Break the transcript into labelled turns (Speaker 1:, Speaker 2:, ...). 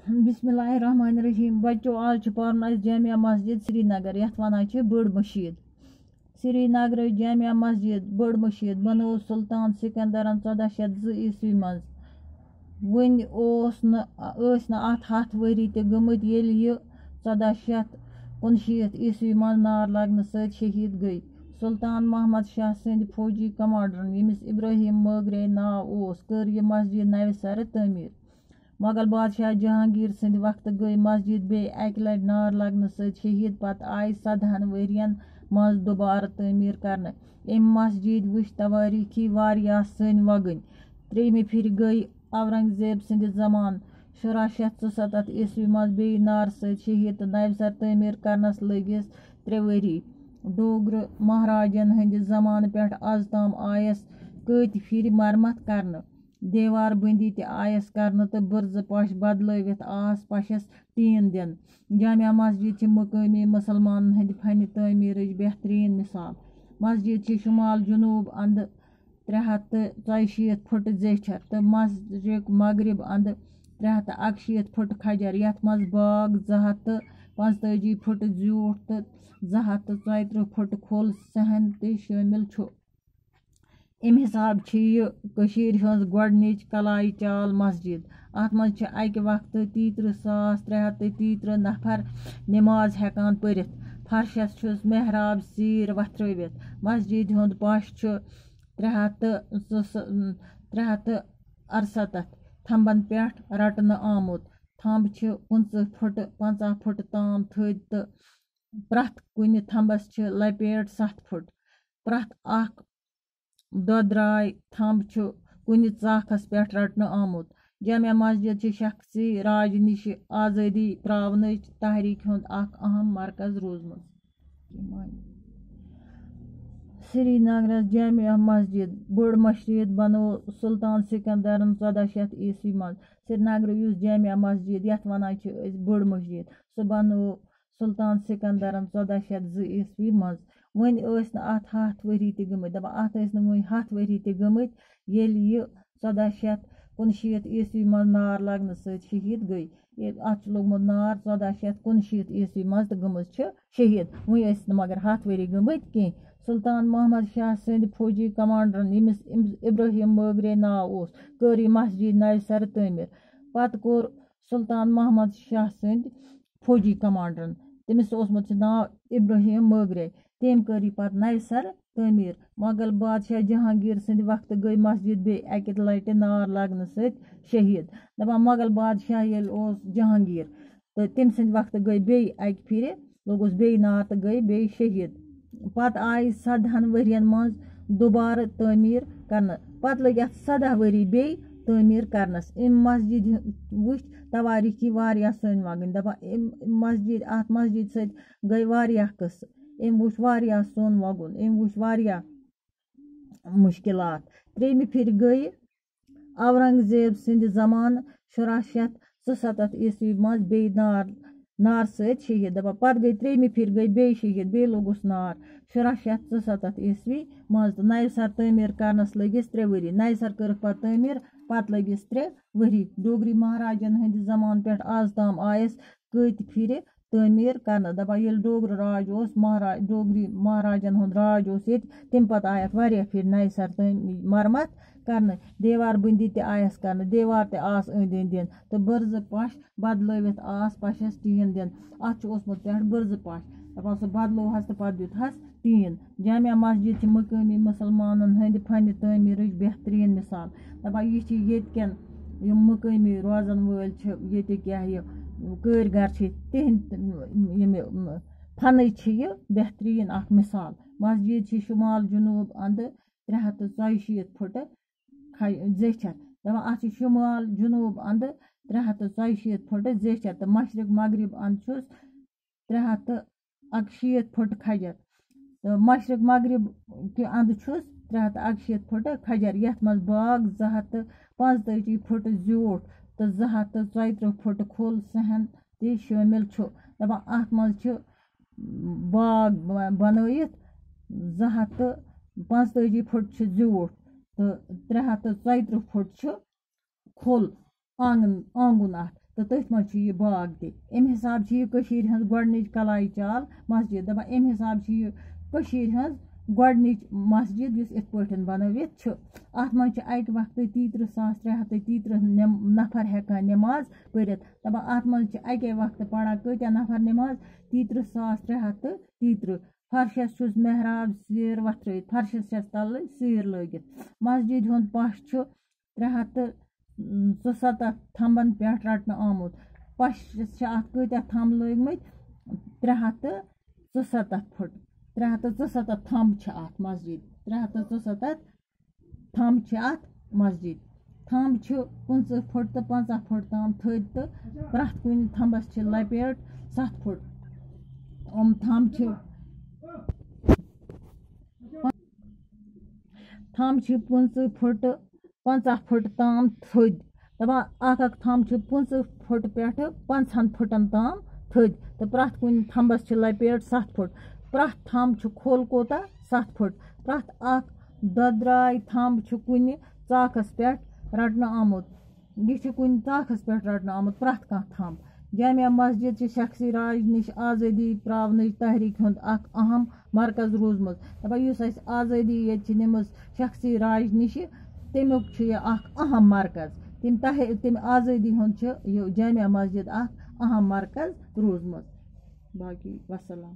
Speaker 1: बिस्मिल्लाहिर्रहमानिर्रहीम। बच्चों, आज पार्न जामिया मस्जिद श्रीनगर यथ वनान बड़ मशीद। श्रीनगर जामिया मस्जिद बड़ मशीद बनो सुल्तान सिकंदरन 1402 ईस्वी मज। वन अत 100 वरी ते गमत ये 1459 ईस्वी मज नार लगन सत शहीद गई। सुल्तान मोहम्मद शाह सिंध फौजी कमांडरन यमिस इब्राहिम मोगरे नाव कर यह मस्जिद नव सर तमीर। मुगल बादशाह जहांगीर सिंध वक्त गई मस्जिद बे अक लट नार लगन सत शहीद। पत आई 17 वरियन मज दोबारा तमीर करने। अम मस्जिद वुच तवारीखी वारिया सन वगन। 3 फिर गई औरंगजेब सिंध जमान 1677 ईस्वी मज बे नार सत शहीद तो नव सर तमीर करनस लगिस 3 वरी। डोगर महाराजन हंद जमान पे आज तम आयस कत फिर मरम्मत करने। देवार बंदी ते आयस करने तो बुर्ज पश बदलवित आस पशस टीन दिन। जामिया मस्जिद मकामी मुसलमान हंद फन तमीर बेहतरीन मिसाल। मस्जिद शुमाल जनूब अंद 364 फुट जेछर तो मशरिक मगरिब अंद 361 फुट खजर। यथ मज बाग 245 फुट ज्यूठ तो 234 फुट खोल सहन ते शामिल छु। अम हिसाब यह गोडनिच कलाई चाल मस्जिद। अत मज अक वक्त 33,333 नफर नमाज हेकान परित। फर्शस मेहराब सीर वथरवित। मस्जिद हुंद पश 368 थंबन पे रटन आमुत। थंब 50 फुट ताम थद तो प्रथ कुन थंबस लपेट 7 फुट। प्रथ अख दोद्राय थंब कुन चाखस पे रटन आमुत। जामिया मस्जिद शख्सी राज निश आज़ादी प्रावनच तहरीक हुंद अख अहम मरकज रोजमुत। श्रीनगर जामिया मस्जिद बड़ मशीद बनो सुल्तान सिकंदरन 1400 ईस्वी मज। श्रीनगर जामिया मस्जिद यथ वनान बड़ मस्जिद सह बनो सुल्तान सिकंदरन 1402 ईस्वी मज। वन अत 100 वरी ते गमत दपा अत वन 100 वरी ते गमत ये 1459 ईस्वी मज नार लगन सत शहीद गई। अत लोगमुत नार 1459 ईस्वी मज तो गमत शहीद। वन मगर 100 वरी गमत कह। सुल्तान मोहम्मद शाह सिंध फौजी कमांडरन यमिस इब्राहिम मोगरे नाव कर यह मस्जिद नव सर तमीर। पत कोर सुल्तान मोहम्मद शाह सिंध फौजी कमांडरन तमिस नाव इब्राहिम मोगरे तम कर पत नव सर तमीर। मुगल बादशाह जहांगीर सिंध वक्त गई मस्जिद बे अक लट नार लगन सत शहीद। दपा मुगल बादशाह जहांगीर तो तम सिंध वक्त गई बे अक फिर लोगुस बे नार तो गई बे शहीद। पत आई 17 वरियन मज दोबारा तमीर करने। पत लग 17 वरी बे तमीर करनस। अम मस्जिद वुच तवारीखी वारिया सन वगन। दपा मस्जिद अत मस्जिद सत गई वारिया कस। अम वुच वारिया सोन वगुन। अम वुच वारिया मुश्किलात। 3 फिर गई औरंगजेब सिंध जमान 1677 ईस्वी मज बे नार सत शहीद। दपा पत गई 3 फिर गई बे शहीद बे लोगुस नार 1677 ईस्वी मज तो नव सर तमीर करनस लगिस 3 वरी। नव सर कर पत तमीर पत लगिस 3 वरी। डोगरी महाराजन हंद जमान पे आज तम आयस कत फिर तमीर करने। दपा ये डोगर राज डोगरी महाराजन हुंद राज तम पत आयत वारिया फिर नव सर मरम्मत करने। देवार बंदी ते आयस करने। देवार ते आस अंद दिन तो बुर्ज पश बदलवित आस पशस टीन दिन। अत पे बुर्ज पश दपा सह बदलोहस तो पत दितहस टीन। जामिया मस्जिद मकामी मुसलमान हंद फन तमीर बेहतरीन मिसाल। दपा यह येन मकामी रोजन वल ये कारीगर तिहद फन यह बेहतरीन अख मिसाल। मस्जिद शुमाल जनूब अंद 364 फुट जेछर। दपा अत शुमाल जनूब अंद 364 फुट जेछर तो मशरिक मगरिब अंद 361 फुट खजर। तो मशरिक मगरिब कि अंद 361 फुट खजर। यथ मज बाग 245 फुट ज्यूठ तो 234 फुट खोल सहन ते शामिल छु। दपा अत मज बाग बनवित 245 फुट ज्यूठ तो 334 फुट खोल आंगन अत तो तथ मज यह बाग तम हिसाब यह गोडनिच कलाई चाल मस्जिद दपान अम हिसाब यह गोडनिच मस्जिद इस बनवित अत मज अक वक्त 33,330 नफर हेकान नमाज पढ़ित दपान अत मज अके वक्त पढ़ा कत्या नफर नमाज 33,330 फर्शस मेहराब सीर वथरत फर्शस तल सीर लगित मस्जिद हुंद पश 377 थम्बन पे रटन आमुत पश कत्या थम लगमत 377 फुट 377 थम्ब अत मस्जिद 377 थम्ब अत मस्जिद थम्ब 50 फुट तो 50 फुट तम थद तो प्रथ कुन थम्बस लपेट 7 फुट थम्ब 50 फुट 50 फुट तम थद दपान अख थम्ब 50 फुट पे 50 फुटन तम थद तो प्रथ कुन थम्बस लपेट 7 फुट प्रथ थम्ब खोल कोता 7 फुट प्रथ अख दद्राय थम्ब कुन चाकस पे रटन आमुत यह कुन चाकस पे रटन आमुत प्रथ कह थम्ब जामिया मस्जिद शख्सी राज निश आज़ादी प्रावन तहरीक हुंद अहम मरकज रूजमुत दपान आज़ादी ये निमज शख्सी राज निश तमुक अहम मरकज तम आज़ादी हुंद जामिया मस्जिद अहम मरकज रूजमुत बाकी वसलाम।